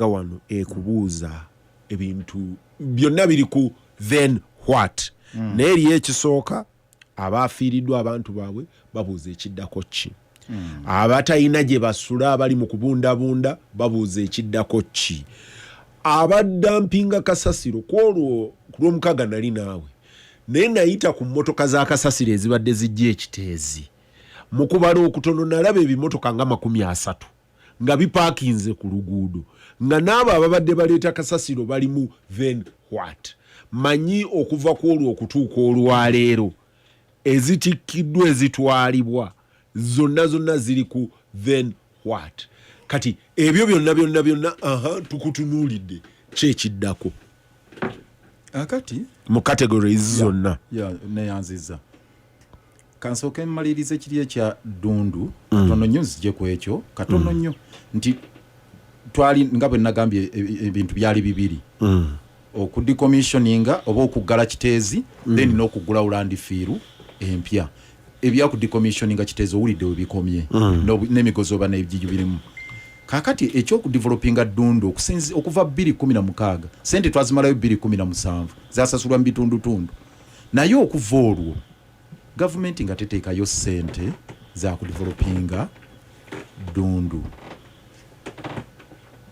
nga wano ekubuuza ebintu byonna biri ku then what naye eriyo ekisooka abaafiiriddwa abantu baabwe babuuza ekiddako ki abatalina gye basula abali mu kubundabunda babuuza ekiddako ki abaddampinga kasasiro ku lw'omukaaga nali naawe naye nayita ku mmotoka za kasasiro ezibadde zijja ekiteezi mu kubala okutono nalaba ebimotoka nga 30 nga bipaakinze ku luguudo nga n'abo ababadde baleeta kasasiro bali mu then what manyi okuva ku olwo okutuuka olwaleero ezitikkiddwa ezitwalibwa zonna ziri ku then what kati ebyo byonna tukutunuulidde kyekiddako akati mu categories zonna neyanziza kansooke mmalirize kiri ekya Ddundu katono nnyo nzije ku ekyo katono nnyo nti twali nga bwe nagambye ebintu byali bibiri okudecommissioninga oba okuggala kiteezi then n'okugula ulandifiiru empya ebya kudecommissioninga kiteezi owulidde we bikomye n'emigozi oba n'ebijiju birimu kakati ekyokudevelopinga Ddundu okuva 2016 sente twazimalayo 2017 zasasulwa mu bitundutundu naye okuva olwo gavumenti nga teteekayo sente za kudevelopinga Ddundu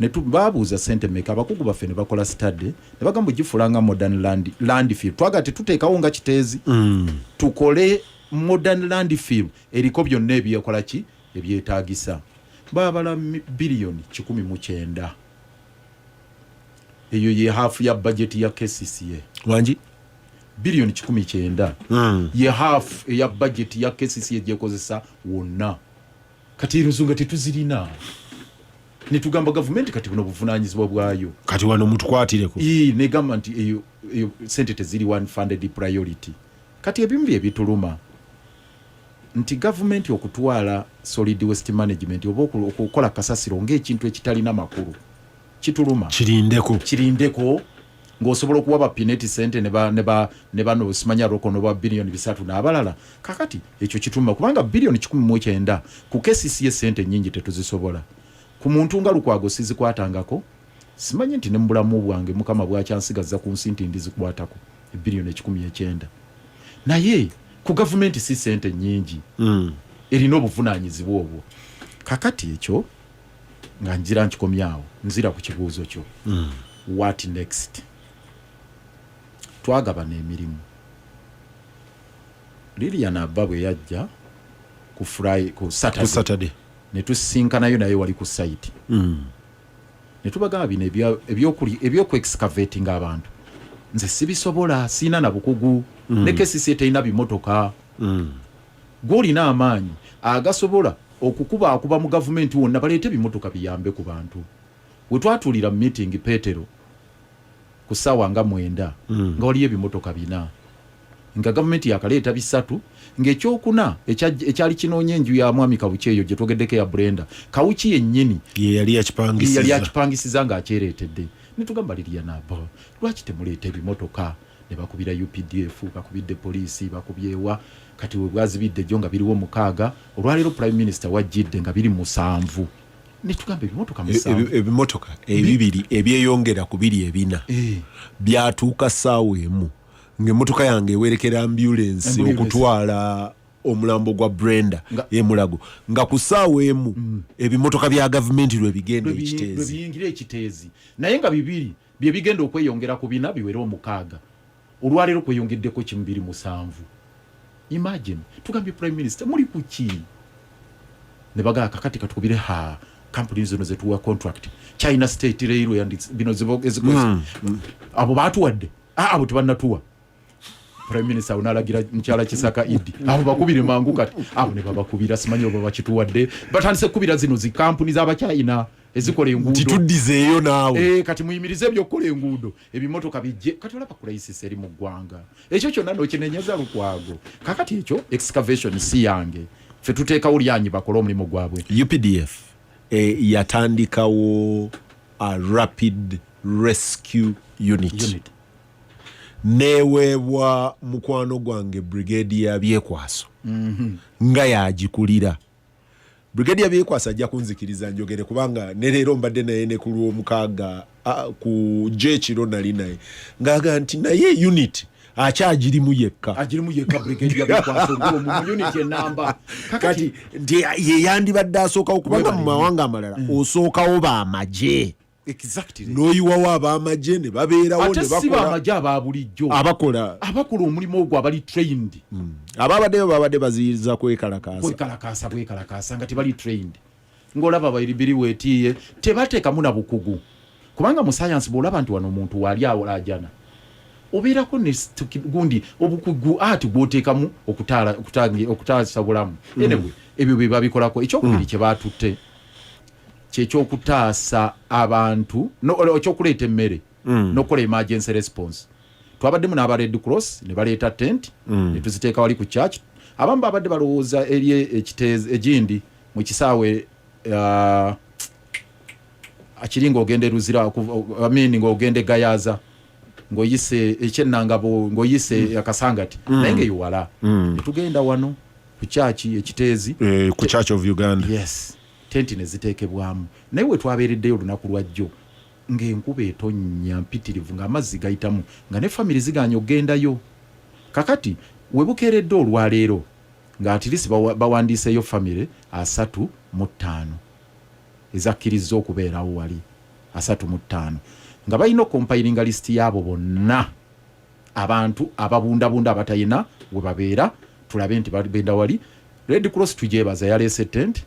netubabuuza sente meka abakugu baffe ne bakola study ne bagamba gifulanga modern landfill twaga tetuteekawo nga kiteezi tukole modern landfill eriko byonna ebyekola ki ebyetaagisa babala bilioni 19 eyo ye half ya budget ya KCCA wanji bilioni 19 ye half ya budget ya KCCA gyekozesa wonna kati iruzunga tetuzirina nitugamba government kati buno buvunanyizibwa bwayo kati wano mutukwatireko ne government eyo sente teziri one funded priority kati ebimbi ebituluma nti government okutwala solid waste management oba okukola kasasiro ng'ekintu ekitalina makulu kituluma kirindeko ng'osobola okuwa bapineti sente ne bano simanya roko no ba bilioni 3 n'abalala kakati ekyo kituluma kubanga bilioni 19 ku KCCA sente nyingi tetuzisobola ku muntu nga Lukwago sizikwatangako simanyi nti ne mbulamu bwange mukama bwakyansigaza ku nsi nti ndizikwatako bilioni 19 naye ku government si sente nyingi erina obuvunanyizibwa obwo kakati ekyo nga njira nkikomyawo nzira ku kibuuzo kyo what next twagabana emirimu Lilian Ababwe yajja ku Saturday ne tusinkanayo naye wali ku site ne tubagamba bino ebyoku excavating abantu nze sibisobola sina na bukugu ne KCCA teina bimotoka golina amaanyi agasobola okukuba mu government wonna baleete bimotoka biyambe ku bantu we twatulira meeting Petero ku ssaawa nga 9 nga waliyo ebimotoka 4 nga government yakaleeta 3 ng'ekyokuna ekyali kinoonya enju ya mwami Kawuki eyo gye twogeddeko ya Brenda Kawuki yennyini yali yakipangisiza ng'akyereetedde ne tugamba liriya nabo lwaki temuleeta ebimotoka ne bakubira UPDF bakubidde poliisi bakubyewa kati we bwazibidde jjo nga biriwo 6 olwaleero prime minister wajjidde nga biri 7 ne tugamba ebimotoka 7 ebimotoka ebibiri ebyeyongera ku biri 4 byatuuka ssaawa emu ng'emmotoka yange ewerekera ambulance okutwala omulambo gwa Brenda Mulago nga ku ssaawa emu ebimotoka bya gavumenti lwe bigenda ekiteezi biyingira ekiteezi naye nga bibiri bye bigenda okweyongera ku 4 biwera 6 olwaleero kweyongeddeko 207 imagine tugambye prime minister muli kuki ne bagaa kakati katukubire company zino zetuwa contract China State Railway and bino ezikoze abo batuwadde abo tebannatuwa prime minister unalagira mchala Kisaka Idi abo bakubire mangu kati abo ne babakubira simanyi oba bakituwadde batandise kubira zino zi company z'aba China ezikola enguudo titudizeeyo naawe kati muyimirize ebyo kola enguudo ebimotoka bijje kati olaba kulaisisi eri mu ggwanga ekyo kyonna n'okinenyeza Lukwago kakati ekyo excavation si yange ffe tuteekawo lyanyi bakola omulimu gwabwe UPDF yatandikawo a rapid rescue unit. Neweebwa mukwano gwange brigade ya Byekwaso nga yagikulira Brigadier Byekwasa ajja kunzikiriza njogere kubanga ne leero mbadde naye ne ku Lwomukaaga ku Jechiro nali naye ngaga nti naye unit akyagirimu yekka Brigadier Byekwasa ngo mu unit enamba kakati ndi ye yandibadde asookawo kubanga mu mawanga amalala osookawo baamaje exactly n'oyiwawo ab'amagye ne babeerawo ne bakola amagye ababulijjo abakola omulimu ogwo abali trained ababaddeyo babadde baziyiriza kwekalakaasa nga tebali trained ng'olaba biri weetiye tebateekamu na bukugu kubanga mu science bw'olaba nti wano omuntu wali awolajana obeerako ne gundi obukugu ati bw'oteekamu okutaasa bulamu anyway ebyo bye babikolako ekyokubiri kye baatutte ky'ekyokutaasa abantu ekyokuleeta emmere n'okukola emergency response twabaddemu n'aba Red Cross ne baleeta tent ne tuziteeka wali ku church abamu babadde balowooza eri ekiteezi egindi mu kisaawe akiri ng'ogenda Ruzira ng'ogenda Gayaza ng'oyise ekyennangabo ng'oyise Akasangati naye ng'eyiwala ne tugenda wano ku church ekiteezi ku Church of Uganda yes tenti ne ziteekebwamu naye we twabeereddeyo olunaku lwajjo ng'enkuba etonnya mpitirivu ng'amazzi gayitamu nga ne famire ziganye okgendayo kakati we bukeeredde olwaleero ng'atirisi bawandiiseeyo famire 35 ezakkiriza okubeerawo wali 35 nga balina okompilinga lisiti yaabo bonna abantu ababundabunda abatayina we babeera tulabe nti bagenda wali. Red Cross tujebaza yaleese tent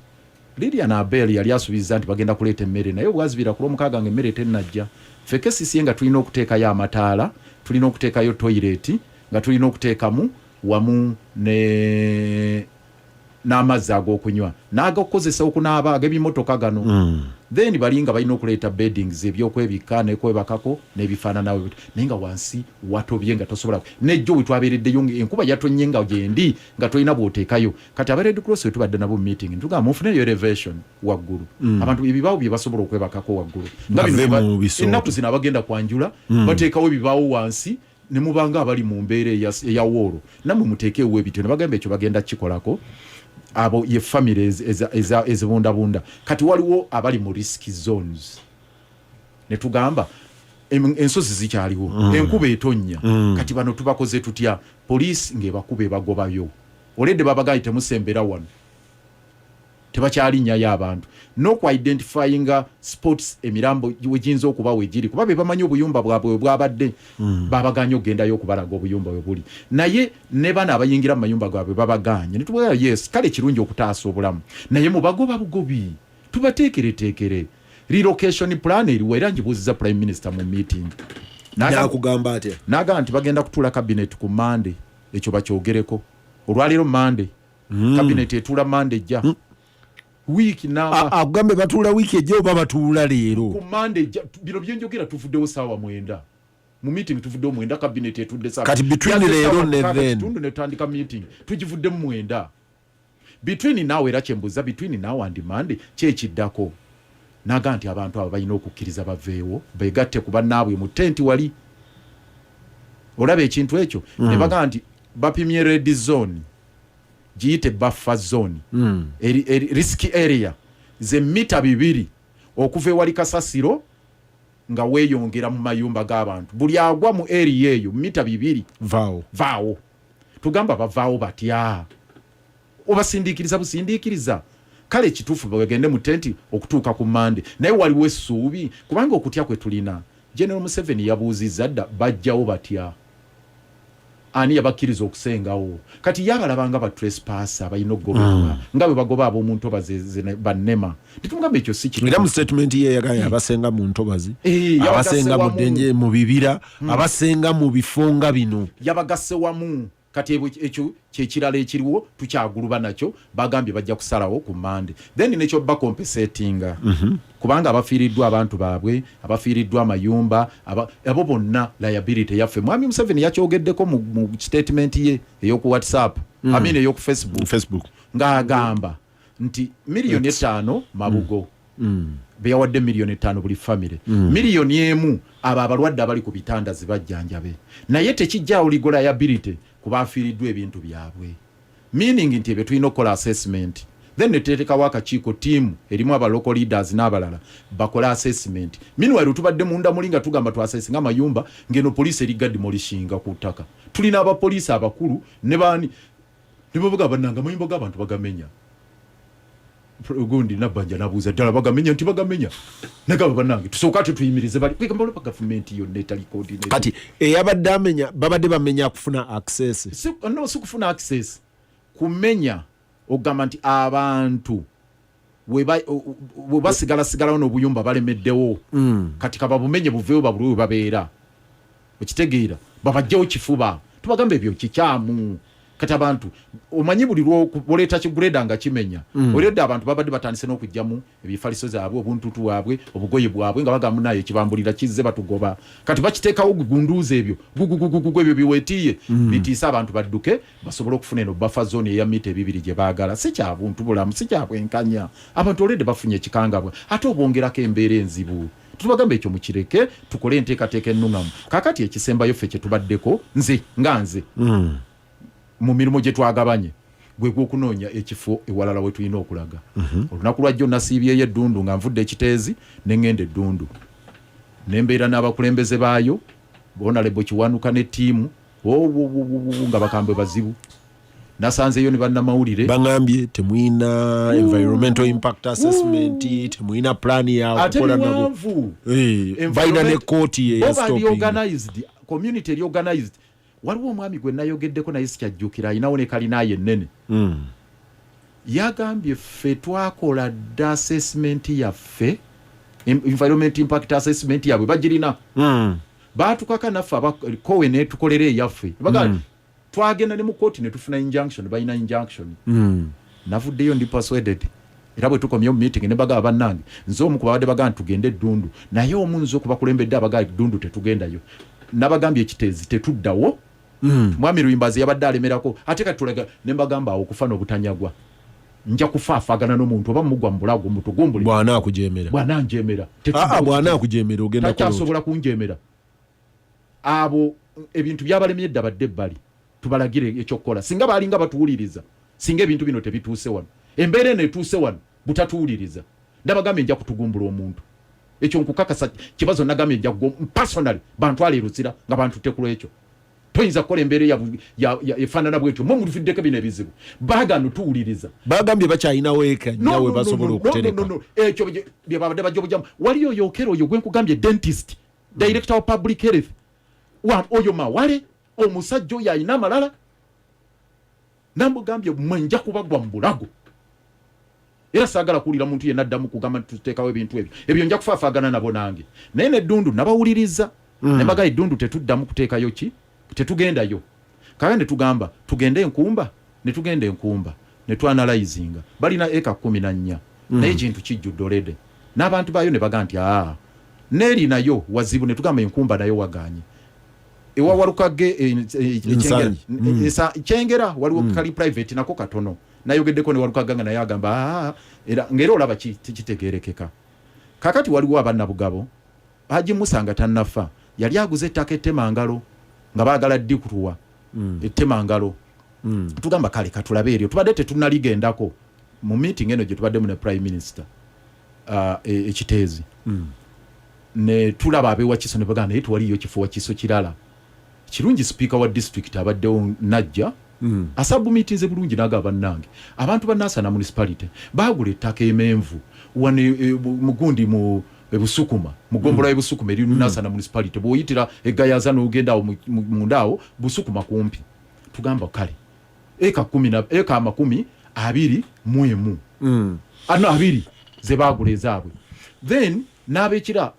Lydia Abel yali asubiza nti bagenda kuleeta emmere naye bwazibira ku Lwomukaaga ng'emmere tennajja feke sisi nga tulina okuteekayo amataala tulina okuteekayo toilet nga tulina okuteekamu wamu n'amazzi ag'okunywa n'agakozesa okunaaba ag'ebimotoka gano then balinga balina okuleeta beddings ebyokwebika nekwebakako n'ebifaananawo naye nga wansi watobye nga tosobola nejjo we twabeereddeyo enkuba yatonnye nga gyendi nga tolina bw'oteekayo kati aba Red Cross we tubadde nabo mu meeting ntugamba mufuneyo elevation waggulu abantu ebibaawo bye basobola okwebakako waggulu ennaku zino abagenda kwanjula bateekawo ebibaawo wansi ne mubanga abali mu mbeera eya woolo nammwe muteekeewo ebityo ne bagamba ekyo bagenda kikolako abo ye family ezibundabunda kati waliwo abali mu risk zones ne tugamba ensozi zikyaliwo enkuba etonnya kati bano tubakoze tutya police ng'ebakuba ebagobayo olede babagayi temusembera wano tebakyalinnya abantu no ku identifying spots emirambo wejinza okuba wejiri kuba be bamanyi obuyumba bwabwe bwabadde babaganya ogendayo okubalaga obuyumba bwe buli naye ne bana abayingira mu mayumba gabwe babaganya ne tubwera yes kale kirungi okutaasa obulamu naye mubagoba bugobi tubateekere relocation plan eriwo era njibuuziza prime minister mu meeting nakugamba atya naga nti bagenda kutuula cabinet ku Monday ekyo bakyogereko olwaleero Monday cabinet etuula Monday jja wiki na agambe batuula wiki ejja oba batuula leero ku Monday bino byenjogera tuvuddewo saawa 9 mu meeting tuvuddewo 9 cabinet etudde saawa kati between leero ne then tundu ne tandika meeting tugivuddemu 9 between now era kyembuza between now and Monday kyekiddako naga nti abantu abo balina okukkiriza baveewo beegatte ku bannaabwe mu tenti wali olaba ekintu ekyo ne baga nti bapimye red zone giyite buffer zone risky area ze mita 2 okuva ewali kasasiro nga weeyongera mu mayumba g'abantu buli agwa mu area eyo mita 2 vaawo tugamba bavaawo batya obasindiikiriza busindiikiriza kale ekituufu bagende mu tenti okutuuka ku Monday naye waliwo essuubi kubanga okutya kwe tulina General Museveni yabuuzizza dda bajjawo batya ani yabakkiriza okusengawo kati yabalabanga ba trespass abayina okugobebwa nga bwe bagoba ab'omu ntobazi bannema titugamba ekyo si kintu era mu statement ye yagaya abasenga mu ntobazi abasenga mu ddenje mu bibira abasenga mu bifonga bino yabagasse wamu kati ekyo kyekirala ekiriwo tukyaguluba nakyo bagambye bajja kusalawo ku Monday then nekyo bakompensatinga kubanga abafiiriddwa abantu baabwe abafiiriddwa amayumba abo bonna liability yaffe Mwami Museveni yakyogeddeko mu statement ye ey'oku WhatsApp ey'oku Facebook ng'agamba nti miliyoni 5 mabugo beyawadde miliyoni 5 buli family miliyoni emu abo abalwadde abali ku bitanda zibajjanjabe naye tekijjaawo liability kuba afiiriddwa ebintu byabwe meaning nti ebyo tulina okukola assessment then netetekawo akakiiko tiimu erimu aba local leaders n'abalala bakola assessment. Meanwhile tubadde munda mulinga tugamba tu assessing amayumba ngeno police eriga demolishinga ku ttaka. Tulina abapoliisi abakulu ne baani ne bavuga bannanga amayumba g'abantu bagamenya. Gundi Nabbanja nabuuza ddala bagamenya nti bagamenya nagaba bannange tusooka tuyimirize bali kwegamba pa gavumenti yonna etali coordinate. Kati eyabadde amenya babadde bamenya kufuna access. Si kufuna access kumenya ogamba nti abantu we basigala n'obuyumba balemeddewo kati kababumenye buveewo babulwe babeera okitegeera babajjawo kifuba tubagamba ebyo kikyamu. Kati abantu omanyi buli lwoleeta kigureda nga kimenya olwedde abantu babadde batandise n'okujjamu ebifaliso zaabwe obuntutu bwabwe obugoye bwabwe nga bagamu naye kibambulira kizze batugoba kati bakiteekawo gugunduuza ebyo gugugugugu ebyo biweetiye bitiisa abantu badduke basobole okufuna eno buffer zone eya mita 2 gye baagala. Si kya buntu bulamu si kya bwenkanya abantu olwedde bafunye ekikangabwa ate obongerako embeera enzibu. Tubagamba ekyo mukireke tukole enteekateeka ennungamu. Kaakati ekisembayo ffe kye tubaddeko nze mu mirimu gye twagabanye gwe gw'okunoonya ekifo ewalala we tulina okulaga. Olunaku lwajjo nasiibyeyo eddundu nga nvudde ekiteezi ne ŋŋenda eddundu ne mbeera n'abakulembeze baayo Honorable Kiwanuka ne ttiimu nga bakambwe bazibu. Nasanzeyo ne bannamawulire bangambye temwina environmental impact assessment temwina plan ya kukola nabo baina ne kooti ya organized community organized. Waliwo omwami gwe nayogeddeko naye sikyajjukira ayinawo ne kalinaye ennene yagambye ffe twakola dda assessment yaffe environment impact assessment yabwe bagirina baatukaka naffe kowe netukolera eyaffe baga twagenda ne mu kooti ne tufuna injunction balina injunction navuddeyo ndi persuaded era bwe tukomye mu meeting ne bagaba bannange nze omu ku babadde bagamba tugende eddundu naye omu nze okubakulembedde abagaba eddundu tetugendayo nabagambye ekiteezi tetuddawo. Mwami Luyimbazi yabadde alemerako ate kati tulaga ne mbagamba awo okufa n'obutanyagwa nja kufaafagana n'omuntu oba mugwa mu bulago mutugumbule bwana akujemera bwana njemera bwana akujemera ogenda takyasobola kunjemera abo ebintu byabalemye edda badde ebbali tubalagire ekyokukola singa balinga batuwuliriza singa ebintu bino tebituuse wano embeera eno etuuse wano butatuwuliriza ndabagambe nja kutugumbula omuntu ekyo nkukakasa kibazo nagambe nja personally bantwala eruzira nga bantu tekulu ekyo toyinza kukola embeera efaanana bwetyo mu mulifiddeko bino ebizibu baagano tuwuliriza bagambye bakyayinawo eka nyawe basobola okutereka ekyo bye babadde bajja obujjamu waliyo yokero oyo gwenkugambye dentist director of public health oyo mawale omusajja oyo ayina amalala namugambye mwenja kubagwa mu bulago era saagala kuwulira muntu yenna addamu kugamba tuteekawo ebintu ebyo nja kufaafagana nabo nange naye neddundu nabawuliriza ne mbaga eddundu tetuddamu kuteekayo ki tetugendayo kale ne tugamba tugende enkumba ne twanalizinga balina eka 14 naye kintu kijjudde olede n'abantu baayo ne baga nti neeri nayo wazibu ne tugamba enkumba nayo waganye ewa walukage kyengera waliwo kali private nako katono nayogeddeko ne walukaganga naye agamba era ngero olaba kitegeerekeka. Kakati waliwo abannabugabo Haji Musa nga tannafa yali aguze ettaka Ettemangalo nga baagala ddikutuwa Ettemangalo tugamba kale katulabe eryo tubadde tetunaligendako mu meeting eno gye tubadde mu ne prime minister ekiteezi ne tulaba abeewakiso ne bagamba naye tuwaliyo kifo wakiso kirala kirungi speaker wa district abaddewo najja asabumitinze bulungi naga bannange abantu ba Nansana municipality baagula ettaka emenvu wane mugundi mu Busukuma mugombola ebusukuma eri Nansana municipality boyitira egayaza n'ogenda mundawo Busukuma kumpi tugamba kale eka 10 20 ano 2 ze baagula ezaabwe then n'abekira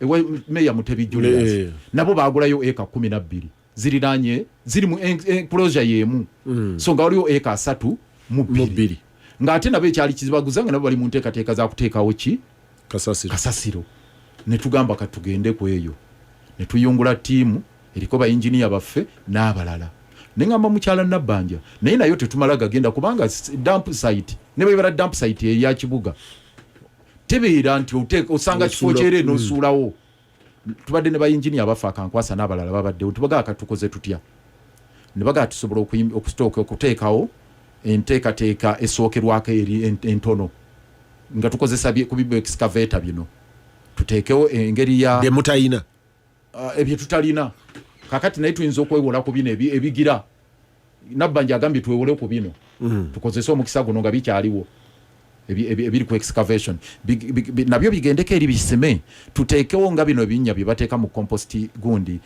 meya Mutebi Julius nabo baagulayo eka 12 ziriranye ziri mu enclosure yemu so nga waliwo eka 3 mu 2 nga ate nabo ekyali kizibaguza nga nabo bali mu nteekateeka za kuteekawo ki kasasiro ne tugamba katugende ku eyo ne tuyungula tiimu eriko ba engineer baffe n'abalala nengamba mukyala Nabbanja naye nayo tetumala gagenda kubanga dump site ne bwe bara dump site ya kibuga tebeera nti osanga kifo kyere n'osuulawo tubadde ne ba engineer bafa akankwasa n'abalala babadde tubaga akatukoze tutya ne baga tusobola okuteekawo enteekateeka esookerwako eri entono nga tukozesa kubibu excavator bino tuteekewo engeri ya demutayina ebyo tutalina kakati naye tuyinza okwewola ku bino ebigira Nabbanja agambye twewole ku bino tukozesa omukisa guno nga bikyaliwo ebiri ku excavation nabyo bigendeko eri bisime tuteekewo nga bino binnya bye bateeka mu compost gundi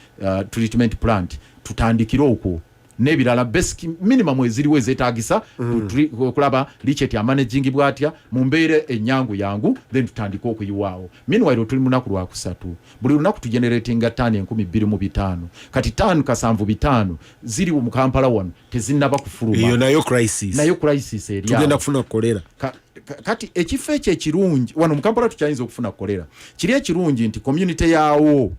treatment plant tutandikire okwo n'ebirala basic minimum eziriwo ezeetaagisa okulaba licheti amanaging bwatya mu mbeera ennyangu yangu then tutandika okuyiwaawo. Meanwhile tuli mu lunaku lwa kusatu buli lunaku tugeneratinga ttaani 25,000 kati ttaani 75 ziri mu Kampala wano tezinnaba kufuluma. Eyo nayo crisis eri tugenda kufuna kolera. Kati ekifo ekyo ekirungi wano mu Kampala tukyayinza okufuna kolera kiri ekirungi nti community yaawo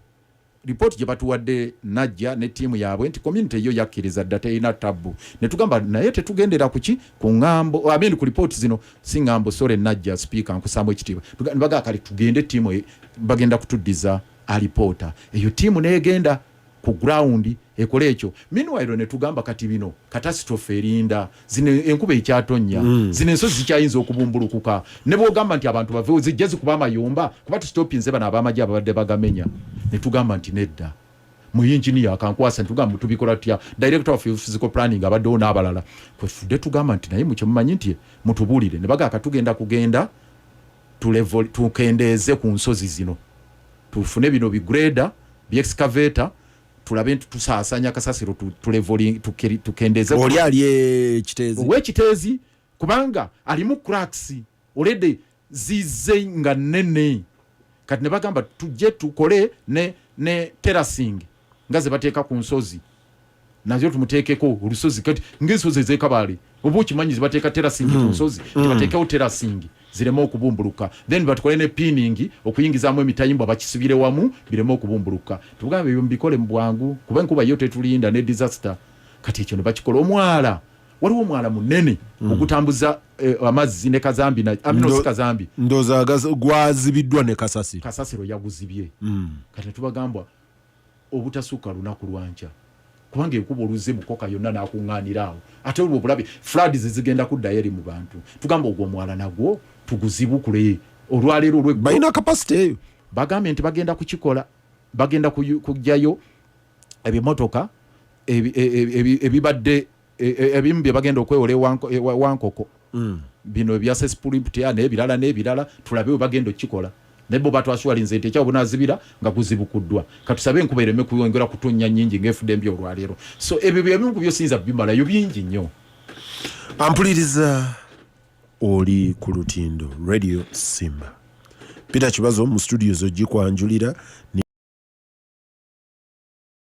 report gye batuwadde Najja ne tiimu yaabwe nti community yo yakkiriza dda terina tabu ne tugamba naye tetugendera kuki ku ngambo abindi ku report zino si ngambo sore Najja speaker nkusamu ekitiibwa baga kali tugende tiimu bagenda kutuddiza a reporter eyo tiimu neegenda ku ground ekole ekyo. Meanwhile ne tugamba kati bino catastrophe erinda zino enkuba ekyatonya zino ensozi zikyayinza okubumbulukuka ne bwogamba nti abantu bave zijja zikuba amayumba kuba tustopinze bana abamajja abadde bagamenya ne tugamba nti nedda mu engineer akankwasa ntugamba tubikola tutya director of physical planning abadde ona abalala kwefudde tugamba nti naye muche mumanyi nti mutubulire ne baga akatugenda kugenda tu level tukendeeze ku nsozi zino tufune bino bi grader bi excavator tulabe tusaasanya kasasiro tu leveling tukendeze oli ali ekiteezi wekiteezi kubanga alimu cracks already zize nga nene kati ne bagamba tujje tukole ne terracing ngaze bateeka ku nsozi nazo tumuteekeko olusozi kati ngesozi zekabali obuki manyi zibateeka terracing ku nsozi bateekawo terracing ziremo okubumbuluka then batukole ne pinning okuyingizaamu emitayimbo abakisibire wamu biremo okubumbuluka tugambe ebyo mbikole mu bwangu kuba enkuba yo tetulinda ne disaster kati ekyo ne bakikola omwala waliwo omwala munene okutambuza amazzi ne kazambi na amino kazambi ndoza gwazibiddwa ne kasasiro yaguzibye kati tubagamba obutasuka lunaku lwancha kubanga enkuba oluze mukoka yonna nakunganiraawo ate olwo bulabe floods zigenda kuddayo eri mu bantu tugamba ogwo omwala nagwo tuguzibukule olwaleero balina capacity eyo bagambe nti bagenda kukikola bagenda kujjayo ebimotoka ebibadde ebimu bye bagenda okwewola Wankoko bino ebya cesspool ya n'ebirala tulabe we bagenda okukikola nebo batwaswalinze nti ekyawo bunazibira nga kuzibukuddwa katusabe enkuba ereme kuyongera kutonya nnyingi ng'efudde mbi olwaleero so ebyo ebimu byosinza bimalayo bingi nnyo. Ampuliriza oli ku lutindo Radio Simba Peter Kibazo mu studio zo gikwanjulira